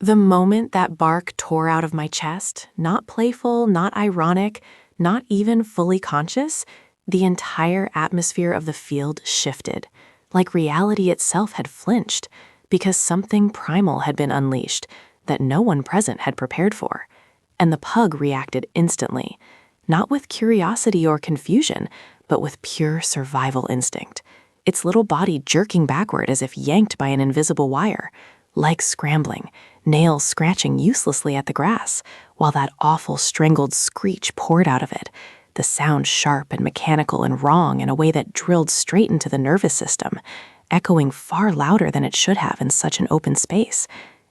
The moment that bark tore out of my chest, not playful, not ironic, not even fully conscious, the entire atmosphere of the field shifted, like reality itself had flinched, because something primal had been unleashed that no one present had prepared for. And the pug reacted instantly, not with curiosity or confusion, but with pure survival instinct, its little body jerking backward as if yanked by an invisible wire, legs scrambling, nails scratching uselessly at the grass, while that awful strangled screech poured out of it, the sound sharp and mechanical and wrong in a way that drilled straight into the nervous system, echoing far louder than it should have in such an open space.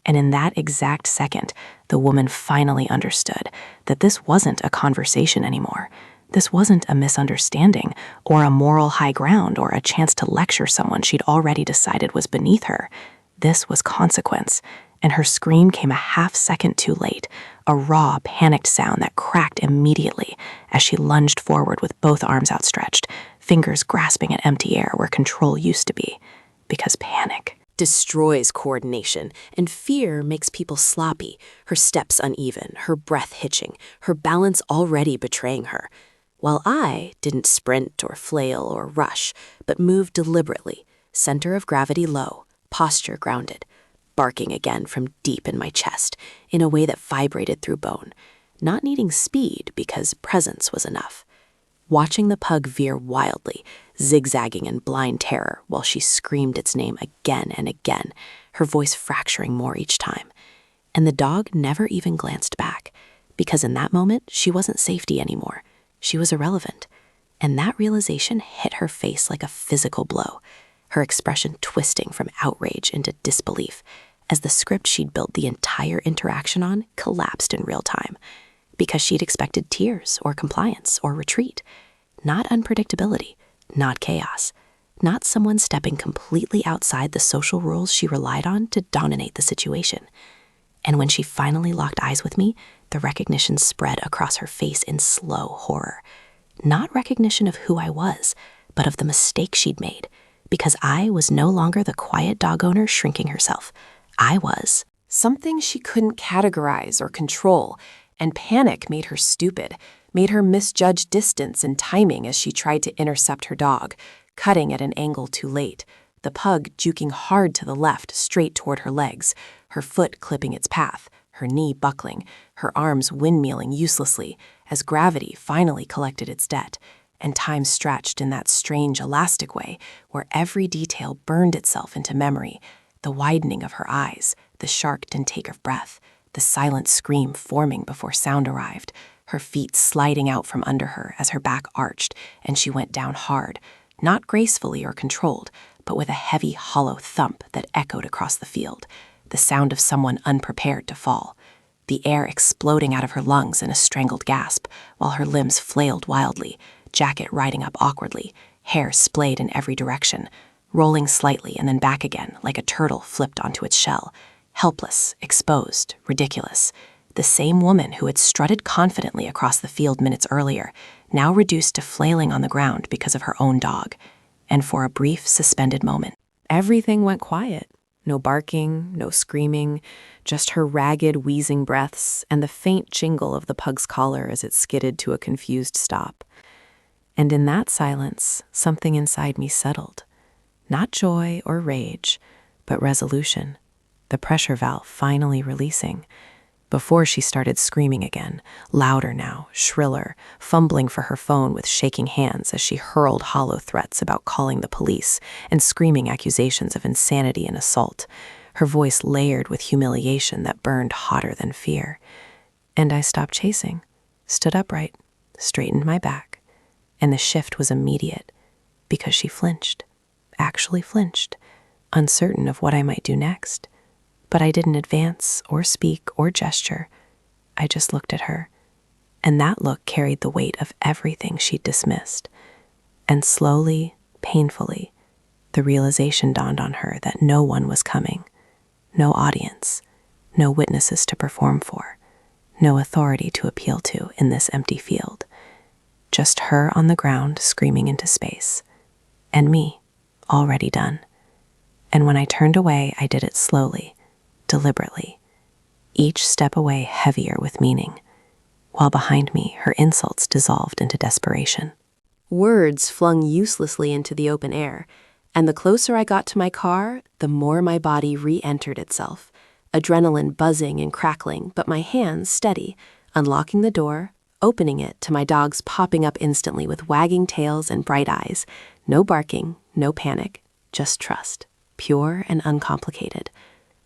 And in that exact second, the woman finally understood that this wasn't a conversation anymore. This wasn't a misunderstanding or a moral high ground or a chance to lecture someone she'd already decided was beneath her. This was consequence, and her scream came a half-second too late, a raw, panicked sound that cracked immediately as she lunged forward with both arms outstretched, fingers grasping at empty air where control used to be. Because panic destroys coordination, and fear makes people sloppy, her steps uneven, her breath hitching, her balance already betraying her. While I didn't sprint or flail or rush, but moved deliberately, center of gravity low, posture grounded, barking again from deep in my chest in a way that vibrated through bone, not needing speed because presence was enough. Watching the pug veer wildly, zigzagging in blind terror while she screamed its name again and again, her voice fracturing more each time. And the dog never even glanced back, because in that moment she wasn't safety anymore. She was irrelevant. And that realization hit her face like a physical blow, her expression twisting from outrage into disbelief as the script she'd built the entire interaction on collapsed in real time, because she'd expected tears or compliance or retreat, not unpredictability, not chaos, not someone stepping completely outside the social rules she relied on to dominate the situation. And when she finally locked eyes with me, the recognition spread across her face in slow horror. Not recognition of who I was, but of the mistake she'd made, because I was no longer the quiet dog owner shrinking herself. I was something she couldn't categorize or control, and panic made her stupid, made her misjudge distance and timing as she tried to intercept her dog, cutting at an angle too late, the pug juking hard to the left straight toward her legs, her foot clipping its path, her knee buckling, her arms windmilling uselessly as gravity finally collected its debt, and time stretched in that strange elastic way where every detail burned itself into memory, the widening of her eyes, the sharp intake of breath, the silent scream forming before sound arrived, her feet sliding out from under her as her back arched and she went down hard, not gracefully or controlled, but with a heavy, hollow thump that echoed across the field, the sound of someone unprepared to fall, the air exploding out of her lungs in a strangled gasp, while her limbs flailed wildly, jacket riding up awkwardly, hair splayed in every direction, rolling slightly and then back again like a turtle flipped onto its shell, helpless, exposed, ridiculous. The same woman who had strutted confidently across the field minutes earlier, now reduced to flailing on the ground because of her own dog. And for a brief, suspended moment, everything went quiet. No barking, no screaming, just her ragged, wheezing breaths and the faint jingle of the pug's collar as it skidded to a confused stop. And in that silence, something inside me settled. Not joy or rage, but resolution, the pressure valve finally releasing, before she started screaming again, louder now, shriller, fumbling for her phone with shaking hands as she hurled hollow threats about calling the police and screaming accusations of insanity and assault, her voice layered with humiliation that burned hotter than fear. And I stopped chasing, stood upright, straightened my back, and the shift was immediate, because she flinched, actually flinched, uncertain of what I might do next. But I didn't advance or speak or gesture. I just looked at her, and that look carried the weight of everything she'd dismissed. And slowly, painfully, the realization dawned on her that no one was coming, no audience, no witnesses to perform for, no authority to appeal to in this empty field. Just her on the ground screaming into space, and me, already done. And when I turned away, I did it slowly, deliberately, each step away heavier with meaning, while behind me her insults dissolved into desperation. Words flung uselessly into the open air, and the closer I got to my car, the more my body re-entered itself, adrenaline buzzing and crackling, but my hands steady, unlocking the door, opening it to my dogs popping up instantly with wagging tails and bright eyes. No barking, no panic, just trust, pure and uncomplicated.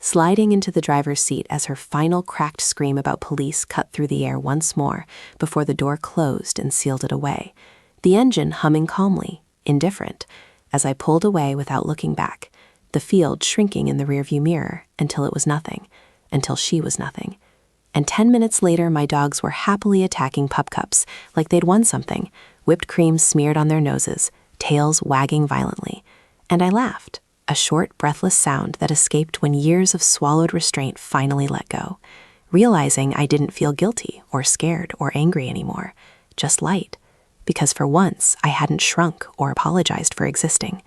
Sliding into the driver's seat as her final cracked scream about police cut through the air once more before the door closed and sealed it away, the engine humming calmly, indifferent, as I pulled away without looking back, the field shrinking in the rearview mirror until it was nothing, until she was nothing. And 10 minutes later, my dogs were happily attacking pup cups like they'd won something, whipped cream smeared on their noses, tails wagging violently. And I laughed, a short, breathless sound that escaped when years of swallowed restraint finally let go, realizing I didn't feel guilty or scared or angry anymore, just light, because for once I hadn't shrunk or apologized for existing,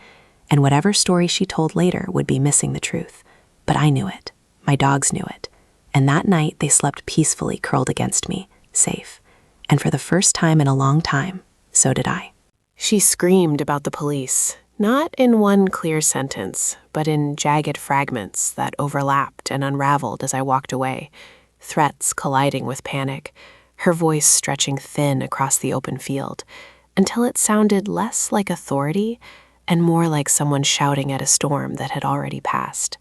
and whatever story she told later would be missing the truth. But I knew it. My dogs knew it. And that night they slept peacefully curled against me, safe. And for the first time in a long time, so did I. She screamed about the police, not in one clear sentence, but in jagged fragments that overlapped and unraveled as I walked away, threats colliding with panic, her voice stretching thin across the open field, until it sounded less like authority and more like someone shouting at a storm that had already passed.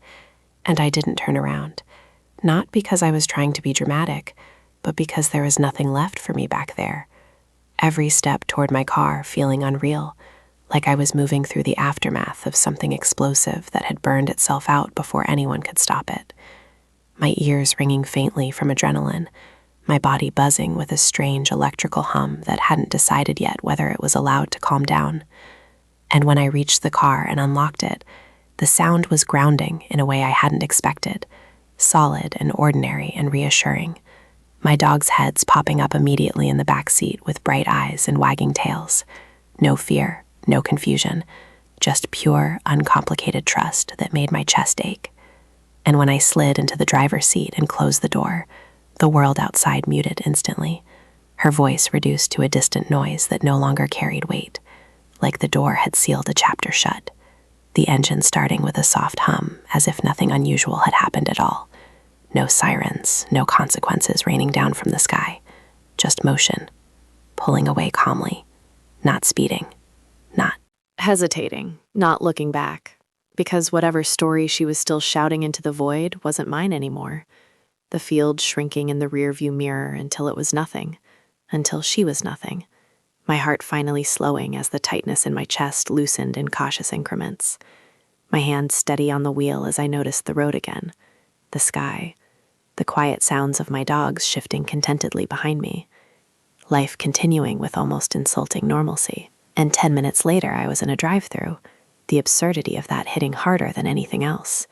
And I didn't turn around, not because I was trying to be dramatic, but because there was nothing left for me back there. Every step toward my car feeling unreal, like I was moving through the aftermath of something explosive that had burned itself out before anyone could stop it. My ears ringing faintly from adrenaline, my body buzzing with a strange electrical hum that hadn't decided yet whether it was allowed to calm down. And when I reached the car and unlocked it, the sound was grounding in a way I hadn't expected, solid and ordinary and reassuring. My dogs' heads popping up immediately in the back seat with bright eyes and wagging tails. No fear, no confusion, just pure, uncomplicated trust that made my chest ache. And when I slid into the driver's seat and closed the door, the world outside muted instantly, her voice reduced to a distant noise that no longer carried weight, like the door had sealed a chapter shut, the engine starting with a soft hum as if nothing unusual had happened at all. No sirens, no consequences raining down from the sky, just motion, pulling away calmly, not speeding, not hesitating, not looking back, because whatever story she was still shouting into the void wasn't mine anymore. The field shrinking in the rearview mirror until it was nothing, until she was nothing, my heart finally slowing as the tightness in my chest loosened in cautious increments. My hand steady on the wheel as I noticed the road again, the sky, the quiet sounds of my dogs shifting contentedly behind me, life continuing with almost insulting normalcy. And 10 minutes later I was in a drive-thru, the absurdity of that hitting harder than anything else.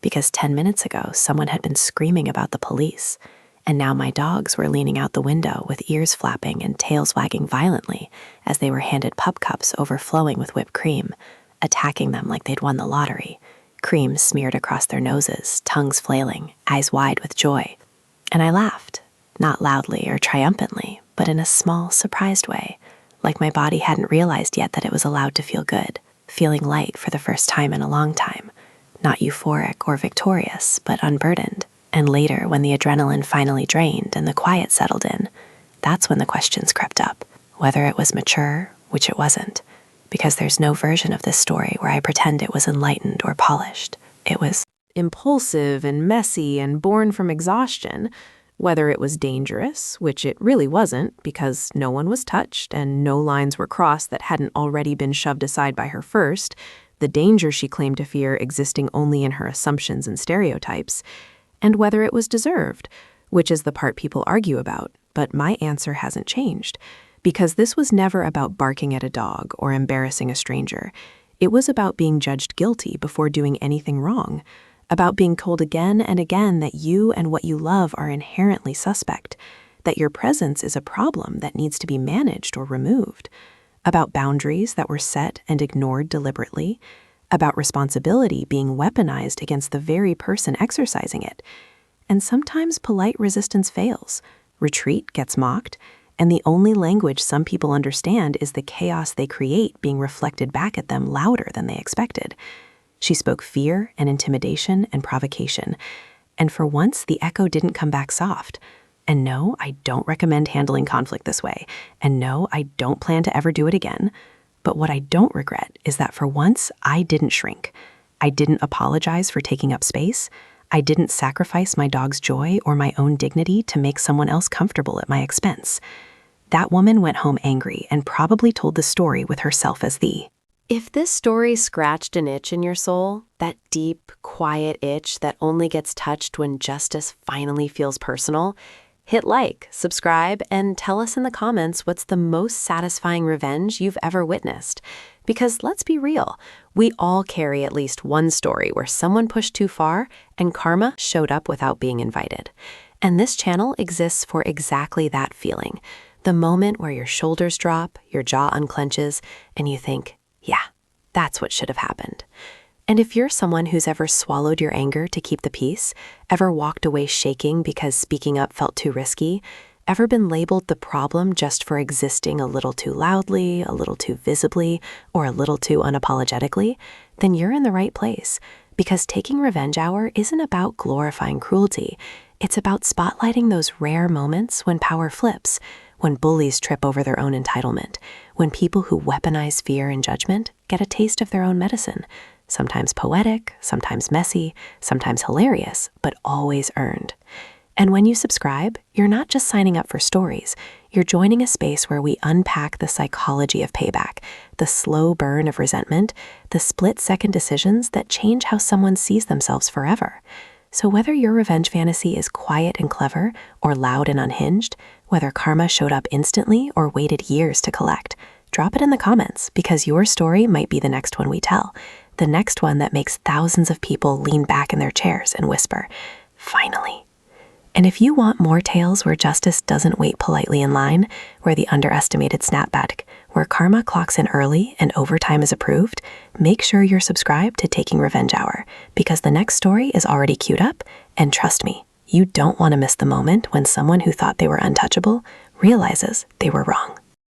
Because 10 minutes ago, someone had been screaming about the police, and now my dogs were leaning out the window with ears flapping and tails wagging violently as they were handed pup cups overflowing with whipped cream, attacking them like they'd won the lottery, cream smeared across their noses, tongues flailing, eyes wide with joy. And I laughed, not loudly or triumphantly, but in a small, surprised way, like my body hadn't realized yet that it was allowed to feel good, feeling light for the first time in a long time. Not euphoric or victorious, but unburdened. And later, when the adrenaline finally drained and the quiet settled in, that's when the questions crept up, whether it was mature, which it wasn't, because there's no version of this story where I pretend it was enlightened or polished. It was impulsive and messy and born from exhaustion, whether it was dangerous, which it really wasn't because no one was touched and no lines were crossed that hadn't already been shoved aside by her first, the danger she claimed to fear existing only in her assumptions and stereotypes, and whether it was deserved, which is the part people argue about, but my answer hasn't changed, because this was never about barking at a dog or embarrassing a stranger. It was about being judged guilty before doing anything wrong, about being told again and again that you and what you love are inherently suspect, that your presence is a problem that needs to be managed or removed, about boundaries that were set and ignored deliberately, about responsibility being weaponized against the very person exercising it, And sometimes polite resistance fails. Retreat gets mocked, and the only language some people understand is the chaos they create being reflected back at them louder than they expected. She spoke fear and intimidation and provocation, and for once the echo didn't come back soft. And no, I don't recommend handling conflict this way, and no, I don't plan to ever do it again. But what I don't regret is that for once I didn't shrink. I didn't apologize for taking up space. I didn't sacrifice my dog's joy or my own dignity to make someone else comfortable at my expense. That woman went home angry and probably told the story with herself as the. If this story scratched an itch in your soul, that deep, quiet itch that only gets touched when justice finally feels personal, hit like, subscribe, and tell us in the comments what's the most satisfying revenge you've ever witnessed. Because let's be real, we all carry at least one story where someone pushed too far and karma showed up without being invited. And this channel exists for exactly that feeling. The moment where your shoulders drop, your jaw unclenches, and you think, yeah, that's what should have happened. And if you're someone who's ever swallowed your anger to keep the peace, ever walked away shaking because speaking up felt too risky, ever been labeled the problem just for existing a little too loudly, a little too visibly, or a little too unapologetically, then you're in the right place. Because taking revenge hour isn't about glorifying cruelty. It's about spotlighting those rare moments when power flips, when bullies trip over their own entitlement, when people who weaponize fear and judgment get a taste of their own medicine. Sometimes poetic, sometimes messy, sometimes hilarious, but always earned. And when you subscribe, you're not just signing up for stories, you're joining a space where we unpack the psychology of payback, the slow burn of resentment, the split-second decisions that change how someone sees themselves forever. So whether your revenge fantasy is quiet and clever or loud and unhinged, whether karma showed up instantly or waited years to collect, drop it in the comments because your story might be the next one we tell. The next one that makes thousands of people lean back in their chairs and whisper, finally. And if you want more tales where justice doesn't wait politely in line, where the underestimated snapback, where karma clocks in early and overtime is approved, make sure you're subscribed to Taking Revenge Hour, because the next story is already queued up, and trust me, you don't want to miss the moment when someone who thought they were untouchable realizes they were wrong.